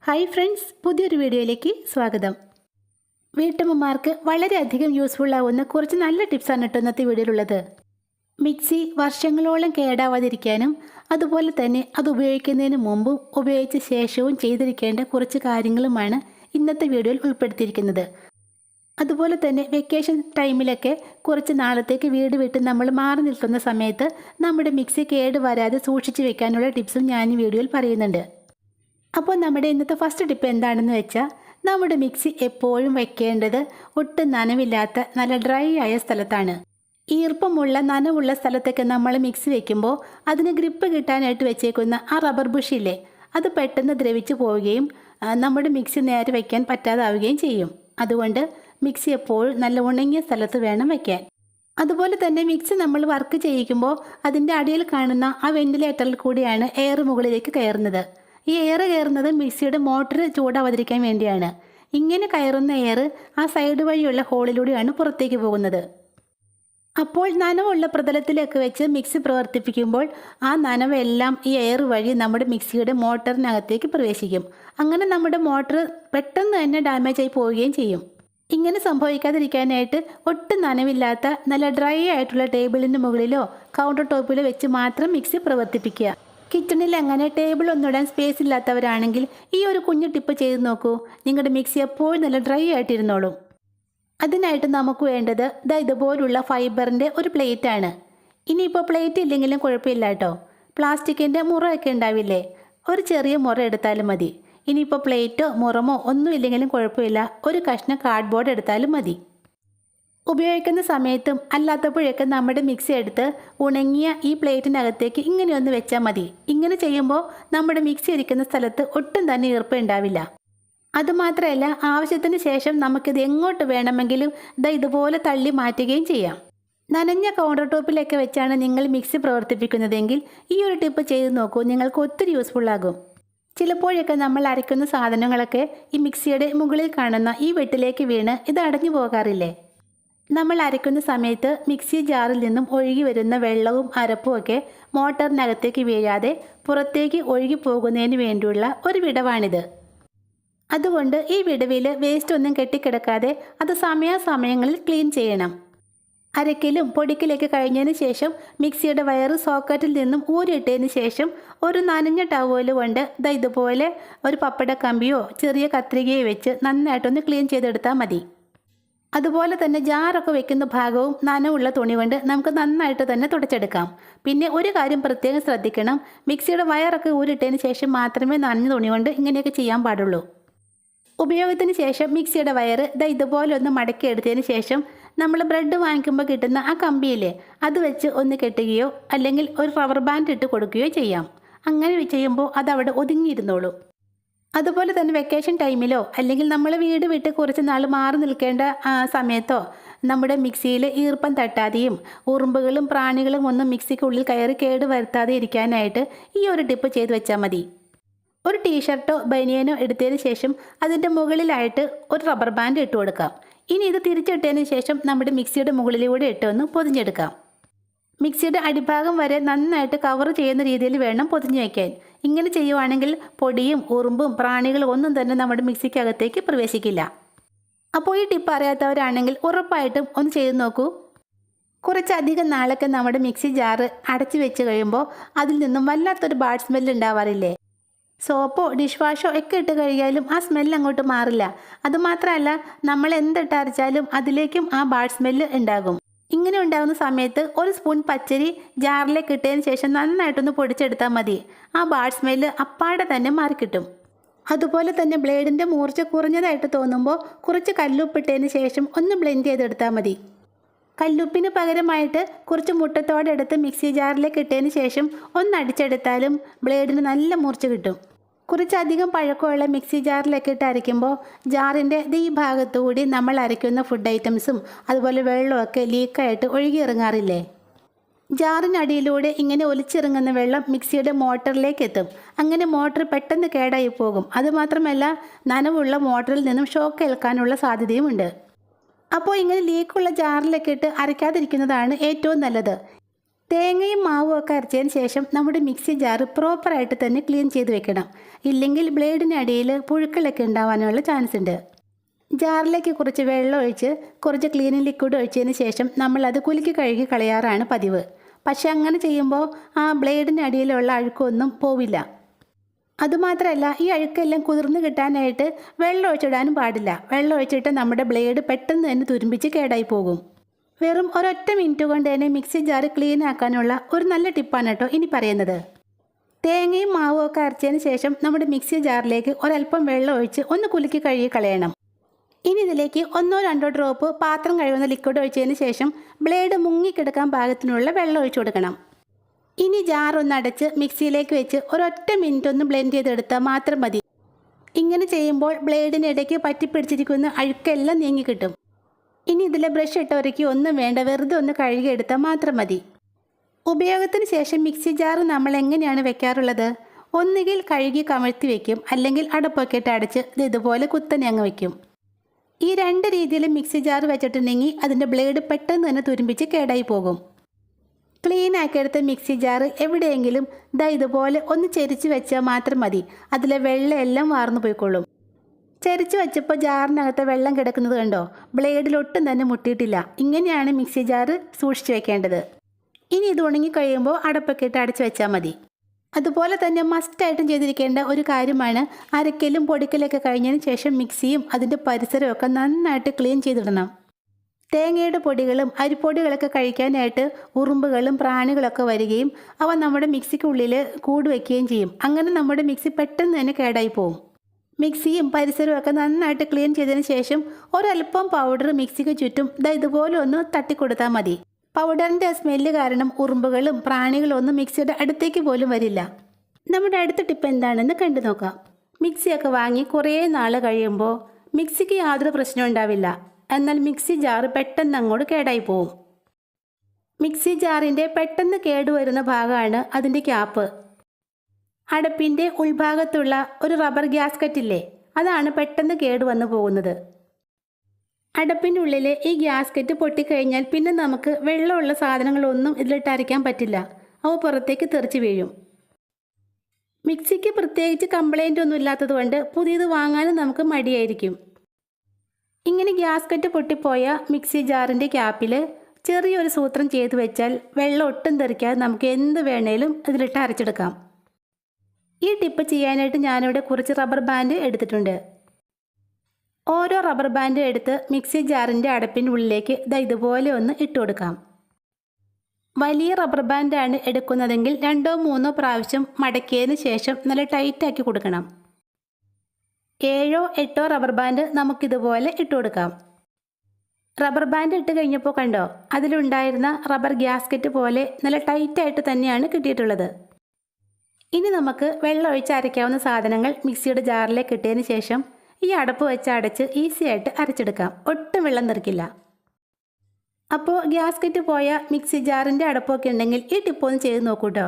Hi friends, പുതിയൊരു വീഡിയോയിലേക്ക് സ്വാഗതം. വീട്ടമ്മമാർക്ക് വളരെയധികം യൂസ്ഫുൾ ആവുന്ന കുറച്ച് നല്ല ടിപ്സാണ് കേട്ടോ ഇന്നത്തെ വീഡിയോയിലുള്ളത്. മിക്സി വർഷങ്ങളോളം കേടാവാതിരിക്കാനും അതുപോലെ തന്നെ അത് ഉപയോഗിക്കുന്നതിന് മുമ്പും ഉപയോഗിച്ച ശേഷവും ചെയ്തിരിക്കേണ്ട കുറച്ച് കാര്യങ്ങളുമാണ് ഇന്നത്തെ വീഡിയോയിൽ ഉൾപ്പെടുത്തിയിരിക്കുന്നത്. അതുപോലെ തന്നെ വെക്കേഷൻ ടൈമിലൊക്കെ കുറച്ച് നാളത്തേക്ക് വീട് വിട്ട് നമ്മൾ മാറി നിൽക്കുന്ന സമയത്ത് നമ്മുടെ മിക്സി കേട് വരാതെ സൂക്ഷിച്ച് വെക്കാനുള്ള ടിപ്സും ഞാൻ ഈ വീഡിയോയിൽ പറയുന്നുണ്ട്. അപ്പോൾ നമ്മുടെ ഇന്നത്തെ ഫസ്റ്റ് ടിപ്പ് എന്താണെന്ന് വെച്ചാൽ, നമ്മുടെ മിക്സി എപ്പോഴും വയ്ക്കേണ്ടത് ഒട്ടും നനവില്ലാത്ത നല്ല ഡ്രൈ ആയ സ്ഥലത്താണ്. ഈർപ്പമുള്ള നനവുള്ള സ്ഥലത്തൊക്കെ നമ്മൾ മിക്സി വെക്കുമ്പോൾ അതിന് ഗ്രിപ്പ് കിട്ടാനായിട്ട് വെച്ചേക്കുന്ന ആ റബ്ബർ ബുഷില്ലേ, അത് പെട്ടെന്ന് ദ്രവിച്ചു പോവുകയും നമ്മുടെ മിക്സി നേരെ വയ്ക്കാൻ പറ്റാതാവുകയും ചെയ്യും. അതുകൊണ്ട് മിക്സി എപ്പോഴും നല്ല ഉണങ്ങിയ സ്ഥലത്ത് വേണം വയ്ക്കാൻ. അതുപോലെ തന്നെ മിക്സി നമ്മൾ വർക്ക് ചെയ്യിക്കുമ്പോൾ അതിൻ്റെ അടിയിൽ കാണുന്ന ആ വെന്റിലേറ്ററിൽ കൂടിയാണ് എയർ മുകളിലേക്ക് കയറുന്നത്. ഈ എയർ കയറുന്നത് മിക്സിയുടെ മോട്ടർ ചൂടാവാതിരിക്കാൻ വേണ്ടിയാണ്. ഇങ്ങനെ കയറുന്ന എയർ ആ സൈഡ് വഴിയുള്ള ഹോളിലൂടെയാണ് പുറത്തേക്ക് പോകുന്നത്. അപ്പോൾ നനവുള്ള പ്രതലത്തിലേക്ക് വെച്ച് മിക്സി പ്രവർത്തിപ്പിക്കുമ്പോൾ ആ നനവെല്ലാം ഈ എയർ വഴി നമ്മുടെ മിക്സിയുടെ മോട്ടറിനകത്തേക്ക് പ്രവേശിക്കും. അങ്ങനെ നമ്മുടെ മോട്ടർ പെട്ടെന്ന് തന്നെ ഡാമേജ് ആയി പോവുകയും ചെയ്യും. ഇങ്ങനെ സംഭവിക്കാതിരിക്കാനായിട്ട് ഒട്ടും നനവില്ലാത്ത നല്ല ഡ്രൈ ആയിട്ടുള്ള ടേബിളിന് മുകളിലോ കൗണ്ടർ ടോപ്പിലോ വെച്ച് മാത്രം മിക്സി പ്രവർത്തിപ്പിക്കുക. കിച്ചണിൽ അങ്ങനെ ടേബിൾ ഒന്നിടാൻ സ്പേസ് ഇല്ലാത്തവരാണെങ്കിൽ ഈ ഒരു കുഞ്ഞു ടിപ്പ് ചെയ്ത് നോക്കൂ. നിങ്ങളുടെ മിക്സി എപ്പോഴും നല്ല ഡ്രൈ ആയിട്ടിരുന്നോളും. അതിനായിട്ട് നമുക്ക് വേണ്ടത് ഇതുപോലുള്ള ഫൈബറിൻ്റെ ഒരു പ്ലേറ്റാണ്. ഇനിയിപ്പോൾ പ്ലേറ്റ് ഇല്ലെങ്കിലും കുഴപ്പമില്ല കേട്ടോ. പ്ലാസ്റ്റിക്കിൻ്റെ മുറയൊക്കെ ഉണ്ടാവില്ലേ, ഒരു ചെറിയ മുറ എടുത്താലും മതി. ഇനിയിപ്പോൾ പ്ലേറ്റോ മുറമോ ഒന്നും ഇല്ലെങ്കിലും കുഴപ്പമില്ല, ഒരു കഷ്ണം കാർഡ്ബോർഡ് എടുത്താലും മതി. ഉപയോഗിക്കുന്ന സമയത്തും അല്ലാത്തപ്പോഴൊക്കെ നമ്മുടെ മിക്സി എടുത്ത് ഉണങ്ങിയ ഈ പ്ലേറ്റിനകത്തേക്ക് ഇങ്ങനെയൊന്ന് വെച്ചാൽ മതി. ഇങ്ങനെ ചെയ്യുമ്പോൾ നമ്മുടെ മിക്സി ഇരിക്കുന്ന സ്ഥലത്ത് ഒട്ടും തന്നെ ഈർപ്പം ഉണ്ടാവില്ല. അതുമാത്രമല്ല, ആവശ്യത്തിന് ശേഷം നമുക്കിത് എങ്ങോട്ട് വേണമെങ്കിലും ഇതുപോലെ തള്ളി മാറ്റുകയും ചെയ്യാം. നനഞ്ഞ കൗണ്ടർ ടോപ്പിലൊക്കെ വെച്ചാണ് നിങ്ങൾ മിക്സി പ്രവർത്തിപ്പിക്കുന്നതെങ്കിൽ ഈ ഒരു ടിപ്പ് ചെയ്ത് നോക്കൂ, നിങ്ങൾക്ക് ഒത്തിരി യൂസ്ഫുൾ ആകും. ചിലപ്പോഴൊക്കെ നമ്മൾ അരയ്ക്കുന്ന സാധനങ്ങളൊക്കെ ഈ മിക്സിയുടെ മുകളിൽ കാണുന്ന ഈ വെട്ടിലേക്ക് വീണ് ഇത് അടഞ്ഞു പോകാറില്ലേ. നമ്മൾ അരയ്ക്കുന്ന സമയത്ത് മിക്സി ജാറിൽ നിന്നും ഒഴുകി വരുന്ന വെള്ളവും അരപ്പും ഒക്കെ മോട്ടറിനകത്തേക്ക് വീഴാതെ പുറത്തേക്ക് ഒഴുകി പോകുന്നതിന് വേണ്ടിയുള്ള ഒരു വിടവാണിത്. അതുകൊണ്ട് ഈ വിടവിൽ വേസ്റ്റ് ഒന്നും കെട്ടിക്കിടക്കാതെ അത് സമയാസമയങ്ങളിൽ ക്ലീൻ ചെയ്യണം. അരക്കലും പൊടിക്കലൊക്കെ കഴിഞ്ഞതിന് ശേഷം മിക്സിയുടെ വയറ് സോക്കറ്റിൽ നിന്നും ഊരിയിട്ടതിന് ശേഷം ഒരു നനഞ്ഞ ടവല് കൊണ്ട് ഇതുപോലെ ഒരു പപ്പട കമ്പിയോ ചെറിയ കത്രികയോ വെച്ച് നന്നായിട്ടൊന്ന് ക്ലീൻ ചെയ്തെടുത്താൽ മതി. അതുപോലെ തന്നെ ജാറൊക്കെ വെക്കുന്ന ഭാഗവും നനവുള്ള തുണി കൊണ്ട് നമുക്ക് നന്നായിട്ട് തന്നെ തുടച്ചെടുക്കാം. പിന്നെ ഒരു കാര്യം പ്രത്യേകം ശ്രദ്ധിക്കണം, മിക്സിയുടെ വയറൊക്കെ ഊരിട്ടതിന് ശേഷം മാത്രമേ നനഞ്ഞ തുണി കൊണ്ട് ഇങ്ങനെയൊക്കെ ചെയ്യാൻ പാടുള്ളൂ. ഉപയോഗത്തിന് ശേഷം മിക്സിയുടെ വയറ് ഇതുപോലെ ഒന്ന് മടക്കി എടുത്തതിന് ശേഷം നമ്മൾ ബ്രെഡ് വാങ്ങിക്കുമ്പോൾ കിട്ടുന്ന ആ കമ്പിയില്ലേ, അത് വെച്ച് ഒന്ന് കെട്ടുകയോ അല്ലെങ്കിൽ ഒരു റബ്ബർ ബാൻഡ് ഇട്ട് കൊടുക്കുകയോ ചെയ്യാം. അങ്ങനെ ചെയ്യുമ്പോൾ അതവിടെ ഒതുങ്ങിയിരുന്നോളൂ. അതുപോലെ തന്നെ വെക്കേഷൻ ടൈമിലോ അല്ലെങ്കിൽ നമ്മൾ വീട് വിട്ട് കുറച്ച് നാൾ മാറി നിൽക്കേണ്ട സമയത്തോ നമ്മുടെ മിക്സിയിൽ ഈർപ്പം തട്ടാതെയും ഉറുമ്പുകളും പ്രാണികളും ഒന്നും മിക്സിക്കുള്ളിൽ കയറി കേട് വരുത്താതെ ഇരിക്കാനായിട്ട് ഈ ഒരു ടിപ്പ് ചെയ്ത് വെച്ചാൽ മതി. ഒരു ടീഷർട്ടോ ബനിയനോ എടുത്തതിന് ശേഷം അതിൻ്റെ മുകളിലായിട്ട് ഒരു റബ്ബർ ബാൻഡ് ഇട്ട് കൊടുക്കാം. ഇനി ഇത് തിരിച്ചിട്ടതിന് ശേഷം നമ്മുടെ മിക്സിയുടെ മുകളിലൂടെ ഇട്ടൊന്ന് പൊതിഞ്ഞെടുക്കാം. മിക്സിയുടെ അടിഭാഗം വരെ നന്നായിട്ട് കവർ ചെയ്യുന്ന രീതിയിൽ വേണം പൊതിഞ്ഞു വയ്ക്കാൻ. ഇങ്ങനെ ചെയ്യുവാണെങ്കിൽ പൊടിയും ഉറുമ്പും പ്രാണികളും ഒന്നും തന്നെ നമ്മുടെ മിക്സിക്കകത്തേക്ക് പ്രവേശിക്കില്ല. അപ്പോൾ ഈ ടിപ്പ് അറിയാത്തവരാണെങ്കിൽ ഉറപ്പായിട്ടും ഒന്ന് ചെയ്ത് നോക്കൂ. കുറച്ചധികം നാളൊക്കെ നമ്മുടെ മിക്സി ജാറ് അടച്ചു വെച്ച് കഴിയുമ്പോൾ അതിൽ നിന്നും വല്ലാത്തൊരു ബാഡ് സ്മെല്ല് ഉണ്ടാവാറില്ലേ. സോപ്പോ ഡിഷ് വാഷോ ഒക്കെ ഇട്ട് കഴിയാലും ആ സ്മെല്ല് അങ്ങോട്ട് മാറില്ല. അതുമാത്രമല്ല, നമ്മൾ എന്തിട്ടരച്ചാലും അതിലേക്കും ആ ബാഡ് സ്മെല്ല് ഉണ്ടാകും. ഇങ്ങനെ ഉണ്ടാകുന്ന സമയത്ത് ഒരു സ്പൂൺ പച്ചരി ജാറിലേക്ക് ഇട്ടതിന് ശേഷം നന്നായിട്ടൊന്ന് പൊടിച്ചെടുത്താൽ മതി. ആ ബാഡ് സ്മെല്ല് അപ്പാടെ തന്നെ മാറിക്കിട്ടും. അതുപോലെ തന്നെ ബ്ലേഡിൻ്റെ മൂർച്ച കുറഞ്ഞതായിട്ട് തോന്നുമ്പോൾ കുറച്ച് കല്ലുപ്പിട്ടതിന് ശേഷം ഒന്ന് ബ്ലെൻഡ് ചെയ്തെടുത്താൽ മതി. കല്ലുപ്പിന് പകരമായിട്ട് കുറച്ച് മുട്ടത്തോടെ എടുത്ത് മിക്സി ജാറിലേക്ക് ഇട്ടതിന് ശേഷം ഒന്ന് അടിച്ചെടുത്താലും ബ്ലേഡിന് നല്ല മൂർച്ച കിട്ടും. കുറച്ചധികം പഴക്കമുള്ള മിക്സി ജാറിലൊക്കെ ഇട്ട് അരയ്ക്കുമ്പോൾ ജാറിൻ്റെ ഈ ഭാഗത്തുകൂടി നമ്മൾ അരയ്ക്കുന്ന ഫുഡ് ഐറ്റംസും അതുപോലെ വെള്ളമൊക്കെ ലീക്കായിട്ട് ഒഴുകിയിറങ്ങാറില്ലേ. ജാറിനടിയിലൂടെ ഇങ്ങനെ ഒലിച്ചിറങ്ങുന്ന വെള്ളം മിക്സിയുടെ മോട്ടറിലേക്ക് എത്തും. അങ്ങനെ മോട്ടർ പെട്ടെന്ന് കേടായി പോകും. അതുമാത്രമല്ല, നനവുള്ള മോട്ടറിൽ നിന്നും ഷോക്ക് ഏൽക്കാനുള്ള സാധ്യതയുമുണ്ട്. അപ്പോൾ ഇങ്ങനെ ലീക്കുള്ള ജാറിലൊക്കെ ഇട്ട് അരയ്ക്കാതിരിക്കുന്നതാണ് ഏറ്റവും നല്ലത്. തേങ്ങയും മാവും ഒക്കെ അരച്ചതിന് ശേഷം നമ്മുടെ മിക്സി ജാർ പ്രോപ്പറായിട്ട് തന്നെ ക്ലീൻ ചെയ്ത് വെക്കണം. ഇല്ലെങ്കിൽ ബ്ലേഡിനടിയിൽ പുഴുക്കളൊക്കെ ഉണ്ടാവാനുള്ള ചാൻസ് ഉണ്ട്. ജാറിലേക്ക് കുറച്ച് വെള്ളം ഒഴിച്ച് കുറച്ച് ക്ലീനിങ് ലിക്വിഡ് ഒഴിച്ചതിന് ശേഷം നമ്മളത് കുലുക്കി കഴുകി കളയാറാണ് പതിവ്. പക്ഷെ അങ്ങനെ ചെയ്യുമ്പോൾ ആ ബ്ലേഡിനടിയിലുള്ള അഴുക്കൊന്നും പോവില്ല. അതുമാത്രമല്ല, ഈ അഴുക്കെല്ലാം കുതിർന്ന് കിട്ടാനായിട്ട് വെള്ളം ഒഴിച്ചിടാനും പാടില്ല. വെള്ളം ഒഴിച്ചിട്ട് നമ്മുടെ ബ്ലേഡ് പെട്ടെന്ന് തന്നെ തുരുമ്പിച്ച് കേടായി പോകും. വെറും ഒരൊറ്റ മിനിറ്റ് കൊണ്ട് തന്നെ മിക്സി ജാർ ക്ലീൻ ആക്കാനുള്ള ഒരു നല്ല ടിപ്പാണ് കേട്ടോ ഇനി പറയുന്നത്. തേങ്ങയും മാവും ഒക്കെ അരച്ചതിന് ശേഷം നമ്മുടെ മിക്സി ജാറിലേക്ക് ഒരല്പം വെള്ളം ഒഴിച്ച് ഒന്ന് കുലുക്കി കഴുകി കളയണം. ഇനി ഇതിലേക്ക് 1-2 ഡ്രോപ്പ് പാത്രം കഴുകുന്ന ലിക്വിഡ് ഒഴിച്ചതിന് ശേഷം ബ്ലേഡ് മുങ്ങിക്കിടക്കാൻ പാകത്തിനുള്ള വെള്ളം ഒഴിച്ചു കൊടുക്കണം. ഇനി ജാർ ഒന്ന് അടച്ച് മിക്സിയിലേക്ക് വെച്ച് ഒരൊറ്റ മിനിറ്റ് ഒന്ന് ബ്ലെൻഡ് ചെയ്തെടുത്താൽ മാത്രം മതി. ഇങ്ങനെ ചെയ്യുമ്പോൾ ബ്ലേഡിനിടയ്ക്ക് പറ്റിപ്പിടിച്ചിരിക്കുന്ന അഴുക്കെല്ലാം നീങ്ങിക്കിട്ടും. ഇനി ഇതിലെ ബ്രഷ് ഇട്ടൊരുക്കി ഒന്നും വേണ്ട, വെറുതെ ഒന്ന് കഴുകിയെടുത്താൽ മാത്രം മതി. ഉപയോഗത്തിന് ശേഷം മിക്സി ജാർ നമ്മൾ എങ്ങനെയാണ് വെക്കാറുള്ളത്? ഒന്നുകിൽ കഴുകി കമഴ്ത്തി വയ്ക്കും, അല്ലെങ്കിൽ അടപ്പൊക്കെ ഇട്ട് അടച്ച് ഇതുപോലെ കുത്തനെ അങ്ങ് വയ്ക്കും. ഈ 2 രീതിയിലും മിക്സി ജാർ വെച്ചിട്ടുണ്ടെങ്കിൽ അതിൻ്റെ ബ്ലേഡ് പെട്ടെന്ന് തന്നെ തുരുമ്പിച്ച് കേടായി പോകും. ക്ലീൻ ആക്കിയെടുത്ത മിക്സി ജാർ എവിടെയെങ്കിലും ഇതുപോലെ ഒന്ന് ചെരിച്ച് വെച്ചാൽ മാത്രം മതി. അതിലെ വെള്ളം എല്ലാം വാർന്നു പോയിക്കൊള്ളും. ചെരിച്ച് വെച്ചപ്പോൾ ജാറിനകത്ത് വെള്ളം കിടക്കുന്നത് കണ്ടോ? ബ്ലേഡിലൊട്ടും തന്നെ മുട്ടിയിട്ടില്ല. ഇങ്ങനെയാണ് മിക്സി ജാർ സൂക്ഷിച്ച് വെക്കേണ്ടത്. ഇനി ഇത് ഉണങ്ങി കഴിയുമ്പോൾ അടപ്പൊക്കെ ഇട്ട് അടച്ച് വെച്ചാൽ മതി. അതുപോലെ തന്നെ മസ്റ്റായിട്ടും ചെയ്തിരിക്കേണ്ട ഒരു കാര്യമാണ്, അരക്കലും പൊടിക്കലൊക്കെ കഴിഞ്ഞതിന് ശേഷം മിക്സിയും അതിൻ്റെ പരിസരവും ഒക്കെ നന്നായിട്ട് ക്ലീൻ ചെയ്തിടണം. തേങ്ങയുടെ പൊടികളും അരിപ്പൊടികളൊക്കെ കഴിക്കാനായിട്ട് ഉറുമ്പുകളും പ്രാണികളൊക്കെ വരികയും അവ നമ്മുടെ മിക്സിക്കുള്ളിൽ കൂട് വയ്ക്കുകയും ചെയ്യും. അങ്ങനെ നമ്മുടെ മിക്സി പെട്ടെന്ന് തന്നെ കേടായി പോകും. മിക്സിയും പരിസരവും ഒക്കെ നന്നായിട്ട് ക്ലീൻ ചെയ്തതിന് ശേഷം ഒരല്പം പൗഡർ മിക്സിക്ക് ചുറ്റും ഇതുപോലെ ഒന്ന് തട്ടിക്കൊടുത്താൽ മതി. പൗഡറിൻ്റെ സ്മെല്ല് കാരണം ഉറുമ്പുകളും പ്രാണികളും ഒന്നും മിക്സിയുടെ അടുത്തേക്ക് പോലും വരില്ല. നമ്മുടെ അടുത്ത ടിപ്പ് എന്താണെന്ന് കണ്ടു നോക്കാം. മിക്സിയൊക്കെ വാങ്ങി കുറേ നാൾ കഴിയുമ്പോൾ മിക്സിക്ക് യാതൊരു പ്രശ്നവും ഉണ്ടാവില്ല. എന്നാൽ മിക്സി ജാർ പെട്ടെന്ന് അങ്ങോട്ട് കേടായി പോവും. മിക്സി ജാറിൻ്റെ പെട്ടെന്ന് കേടുവരുന്ന ഭാഗമാണ് അതിൻ്റെ ക്യാപ്പ്. അടപ്പിൻ്റെ ഉൾഭാഗത്തുള്ള ഒരു റബ്ബർ ഗ്യാസ്കറ്റ് ഇല്ലേ, അതാണ് പെട്ടെന്ന് കേടുവന്നു പോകുന്നത്. അടപ്പിൻ്റെ ഉള്ളിൽ ഈ ഗ്യാസ്കറ്റ് പൊട്ടിക്കഴിഞ്ഞാൽ പിന്നെ നമുക്ക് വെള്ളമുള്ള സാധനങ്ങളൊന്നും ഇതിലിട്ട് അരയ്ക്കാൻ പറ്റില്ല. അവ പുറത്തേക്ക് തെറിച്ച് വീഴും. മിക്സിക്ക് പ്രത്യേകിച്ച് കംപ്ലൈൻ്റ് ഒന്നും ഇല്ലാത്തതുകൊണ്ട് പുതിയത് വാങ്ങാനും നമുക്ക് മടിയായിരിക്കും. ഇങ്ങനെ ഗ്യാസ്കറ്റ് പൊട്ടിപ്പോയ മിക്സി ജാറിൻ്റെ ക്യാപ്പിൽ ചെറിയൊരു സൂത്രം ചെയ്തു വെച്ചാൽ വെള്ളം ഒട്ടും തെറിക്കാതെ നമുക്ക് എന്ത് വേണേലും ഇതിലിട്ട് അരച്ചെടുക്കാം. ഈ ടിപ്പ് ചെയ്യാനായിട്ട് ഞാനിവിടെ കുറച്ച് റബ്ബർ ബാൻഡ് എടുത്തിട്ടുണ്ട്. ഓരോ റബ്ബർ ബാൻഡ് എടുത്ത് മിക്സി ജാറിൻ്റെ അടപ്പിൻ്റെ ഉള്ളിലേക്ക് ഇതുപോലെ ഒന്ന് ഇട്ട് കൊടുക്കാം. വലിയ റബ്ബർ ബാൻഡാണ് എടുക്കുന്നതെങ്കിൽ 2-3 പ്രാവശ്യം മടക്കിയതിന് ശേഷം നല്ല ടൈറ്റാക്കി കൊടുക്കണം. 7-8 റബ്ബർ ബാൻഡ് നമുക്കിതുപോലെ ഇട്ട് കൊടുക്കാം. റബ്ബർ ബാൻഡ് ഇട്ട് കഴിഞ്ഞപ്പോൾ കണ്ടോ, അതിലുണ്ടായിരുന്ന റബ്ബർ ഗ്യാസ്കറ്റ് പോലെ നല്ല ടൈറ്റായിട്ട് തന്നെയാണ് കിട്ടിയിട്ടുള്ളത്. ഇനി നമുക്ക് വെള്ളം ഒഴിച്ച് അരയ്ക്കാവുന്ന സാധനങ്ങൾ മിക്സിയുടെ ജാറിലേക്ക് ഇട്ടതിന് ശേഷം ഈ അടപ്പ് വെച്ച് അടച്ച് ഈസി ആയിട്ട് അരച്ചെടുക്കാം. ഒട്ടും വെള്ളം തെറിക്കില്ല. അപ്പോൾ ഗ്യാസ്കറ്റ് പോയ മിക്സി ജാറിൻ്റെ അടപ്പൊക്കെ ഉണ്ടെങ്കിൽ ഈ ടിപ്പ് ഒന്ന് ചെയ്ത് നോക്കൂട്ടോ.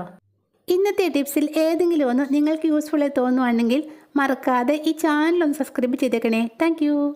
ഇന്നത്തെ ടിപ്സിൽ ഏതെങ്കിലും ഒന്ന് നിങ്ങൾക്ക് യൂസ്ഫുള്ളായി തോന്നുവാണെങ്കിൽ മറക്കാതെ ഈ ചാനൽ ഒന്ന് സബ്സ്ക്രൈബ് ചെയ്തേക്കണേ. താങ്ക്